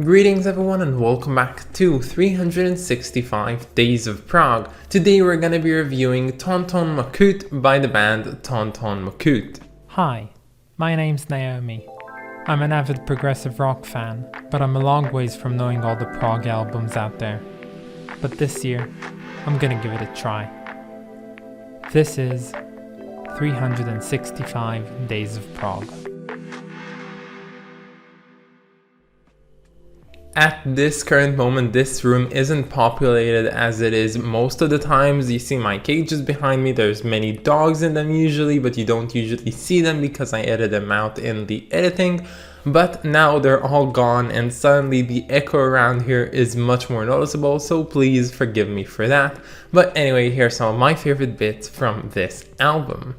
Greetings everyone and welcome back to 365 Days of Prog. Today we're gonna be reviewing Tonton Macoute by the band Tonton Macoute. Hi, my name's Naomi. I'm an avid progressive rock fan, but I'm a long ways from knowing all the prog albums out there. But this year, I'm gonna give it a try. This is 365 Days of Prog. At this current moment, this room isn't populated as it is most of the times. You see my cages behind me, there's many dogs in them usually, but you don't usually see them because I edit them out in the editing. But now they're all gone and suddenly the echo around here is much more noticeable, so please forgive me for that. But anyway, here's some of my favorite bits from this album.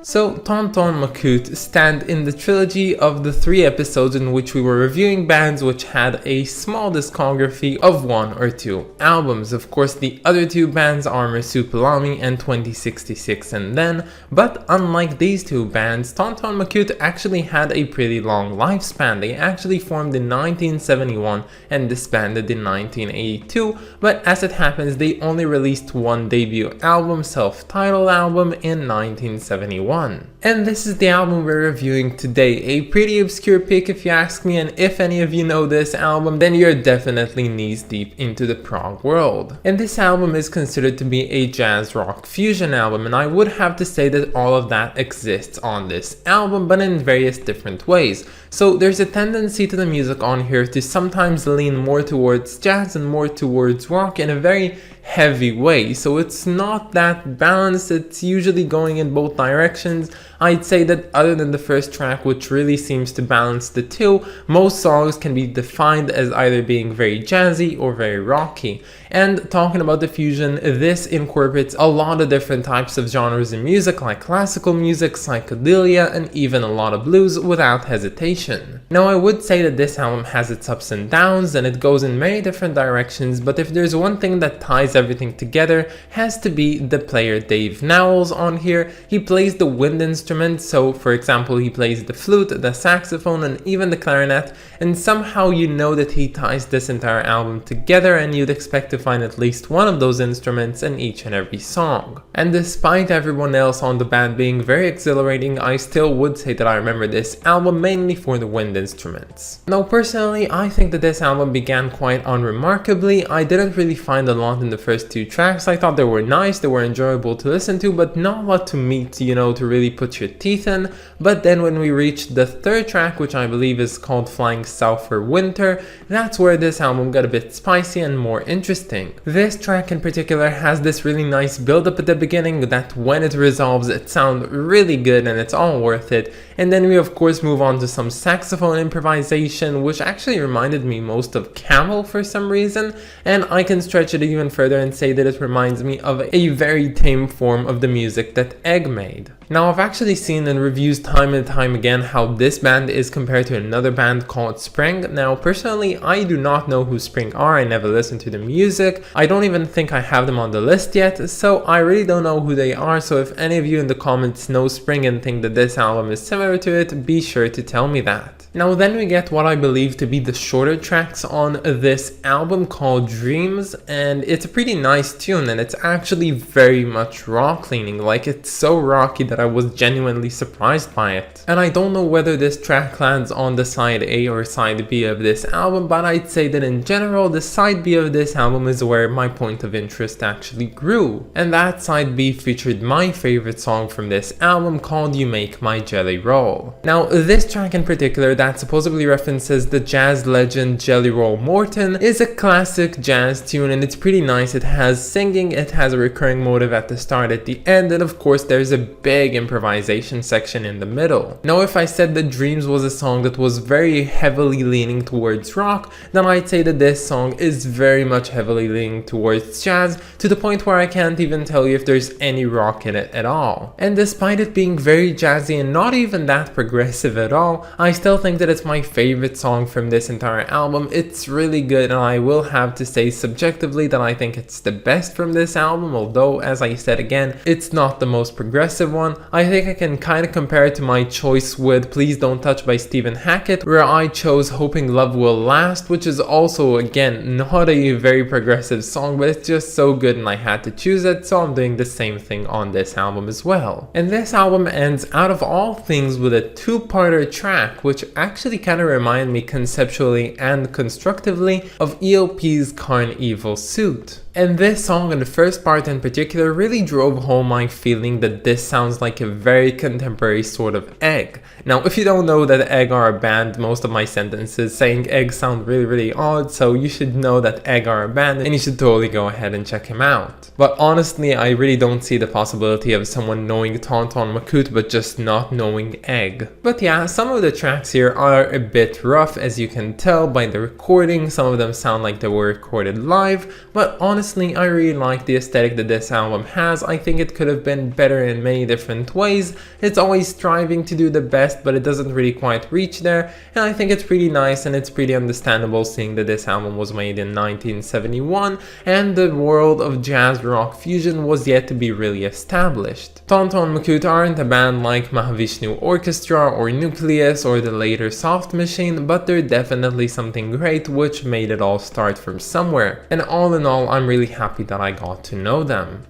So, Tonton Macoute stand in the trilogy of the 3 episodes in which we were reviewing bands which had a small discography of 1 or 2 albums. Of course, the other 2 bands are Macoute and 2066 and Then, but unlike these 2 bands, Tonton Macoute actually had a pretty long lifespan. They actually formed in 1971 and disbanded in 1982, but as it happens, they only released 1 debut album, self-titled album, in 1971. And this is the album we're reviewing today, a pretty obscure pick if you ask me, and if any of you know this album, then you're definitely knees deep into the prog world. And this album is considered to be a jazz rock fusion album, and I would have to say that all of that exists on this album, but in various different ways. So there's a tendency to the music on here to sometimes lean more towards jazz and more towards rock in a very heavy way, so it's not that balanced. It's usually going in both directions. I'd say that other than the first track, which really seems to balance the two, most songs can be defined as either being very jazzy or very rocky. And talking about the fusion, this incorporates a lot of different types of genres in music, like classical music, psychedelia, and even a lot of blues without hesitation. Now, I would say that this album has its ups and downs and it goes in many different directions, but if there's one thing that ties everything together, has to be the player Dave Nowells on here. He plays the wind instrument, so for example he plays the flute, the saxophone, and even the clarinet, and somehow you know that he ties this entire album together and you'd expect to find at least one of those instruments in each and every song. And despite everyone else on the band being very exhilarating, I still would say that I remember this album mainly for the wind instruments. Now personally, I think that this album began quite unremarkably. I didn't really find a lot in the first 2 tracks. I thought they were nice, they were enjoyable to listen to, but not a lot to meet, to really put your teeth in. But then when we reached the 3rd track, which I believe is called Flying South for Winter, that's where this album got a bit spicy and more interesting. This track in particular has this really nice build up at the beginning that when it resolves, it sounds really good and it's all worth it. And then we of course move on to some saxophone improvisation, which actually reminded me most of Camel for some reason, and I can stretch it even further and say that it reminds me of a very tame form of the music that Egg made. Now, I've actually seen in reviews time and time again how this band is compared to another band called Spring. Now, personally, I do not know who Spring are. I never listened to the music. I don't even think I have them on the list yet, so I really don't know who they are. So if any of you in the comments know Spring and think that this album is similar to it, be sure to tell me that. Now then we get what I believe to be the shorter tracks on this album called Dreams, and it's a pretty nice tune, and it's actually very much rock leaning. Like, it's so rocky that I was genuinely surprised by it. And I don't know whether this track lands on the side A or side B of this album, but I'd say that in general the side B of this album is where my point of interest actually grew. And that side B featured my favorite song from this album called You Make My Jelly Roll. Now this track in particular that supposedly references the jazz legend Jelly Roll Morton is a classic jazz tune, and it's pretty nice. It has singing, it has a recurring motive at the start, at the end, and of course there's a big improvisation section in the middle. Now if I said that Dreams was a song that was very heavily leaning towards rock, then I'd say that this song is very much heavily leaning towards jazz, to the point where I can't even tell you if there's any rock in it at all. And despite it being very jazzy and not even that progressive at all, I still think that it's my favorite song from this entire album. It's really good, and I will have to say subjectively that I think it's the best from this album, although as I said again, it's not the most progressive one. I think I can kind of compare it to my choice with Please Don't Touch by Stephen Hackett, where I chose Hoping Love Will Last, which is also again not a very progressive song, but it's just so good and I had to choose it, so I'm doing the same thing on this album as well. And this album ends out of all things with a two-parter track, which actually kind of remind me conceptually and constructively of ELP's Carnival Suit. And this song, and the first part in particular, really drove home my feeling that this sounds like a very contemporary sort of Egg. Now, if you don't know that Egg are a band, most of my sentences saying Egg sound really odd, so you should know that Egg are a band and you should totally go ahead and check him out. But honestly, I really don't see the possibility of someone knowing Tonton Macoute but just not knowing Egg. But yeah, some of the tracks here are a bit rough, as you can tell by the recording. Some of them sound like they were recorded live, but honestly, I really like the aesthetic that this album has. I think it could have been better in many different ways. It's always striving to do the best, but it doesn't really quite reach there, and I think it's pretty nice and it's pretty understandable seeing that this album was made in 1971 and the world of jazz rock fusion was yet to be really established. Tonton Macoute aren't a band like Mahavishnu Orchestra or Nucleus or the later Soft Machine, but they're definitely something great which made it all start from somewhere, and all in all I'm really happy that I got to know them.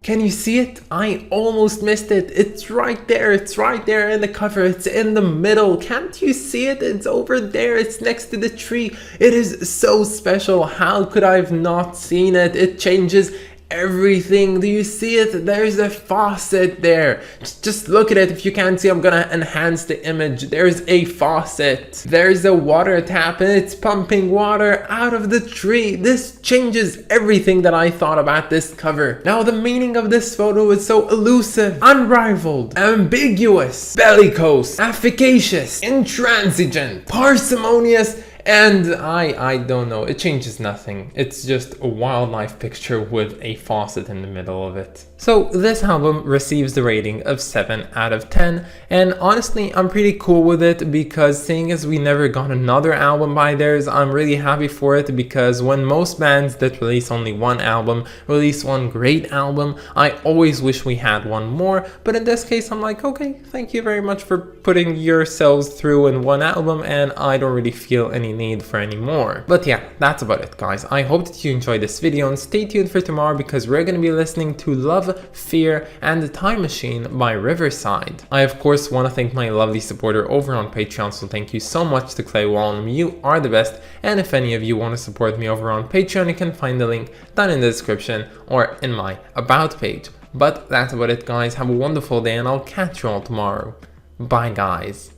Can you see it? I almost missed it. It's right there in the cover. It's in the middle. Can't you see it? It's over there. It's next to the tree. It is so special. How could I have not seen it? It changes everything. Do you see it? There's a faucet there. Just look at it. If you can't see, I'm gonna enhance the image. There's a faucet. There's a water tap and it's pumping water out of the tree. This changes everything that I thought about this cover. Now the meaning of this photo is so elusive, unrivaled, ambiguous, bellicose, efficacious, intransigent, parsimonious, and I don't know, it changes nothing. It's just a wildlife picture with a faucet in the middle of it. So this album receives the rating of 7 out of 10, and honestly I'm pretty cool with it, because seeing as we never got another album by theirs, I'm really happy for it, because when most bands that release only one album release one great album, I always wish we had one more, but in this case I'm like, okay, thank you very much for putting yourselves through in one album, and I don't really feel any need for any more. But yeah, that's about it guys. I hope that you enjoyed this video, and stay tuned for tomorrow because we're going to be listening to Love, Fear and the Time Machine by Riverside. I of course want to thank my lovely supporter over on Patreon, so thank you so much to Clay Wallen. You are the best, and if any of you want to support me over on Patreon, you can find the link down in the description or in my about page. But that's about it guys. Have a wonderful day and I'll catch you all tomorrow. Bye guys.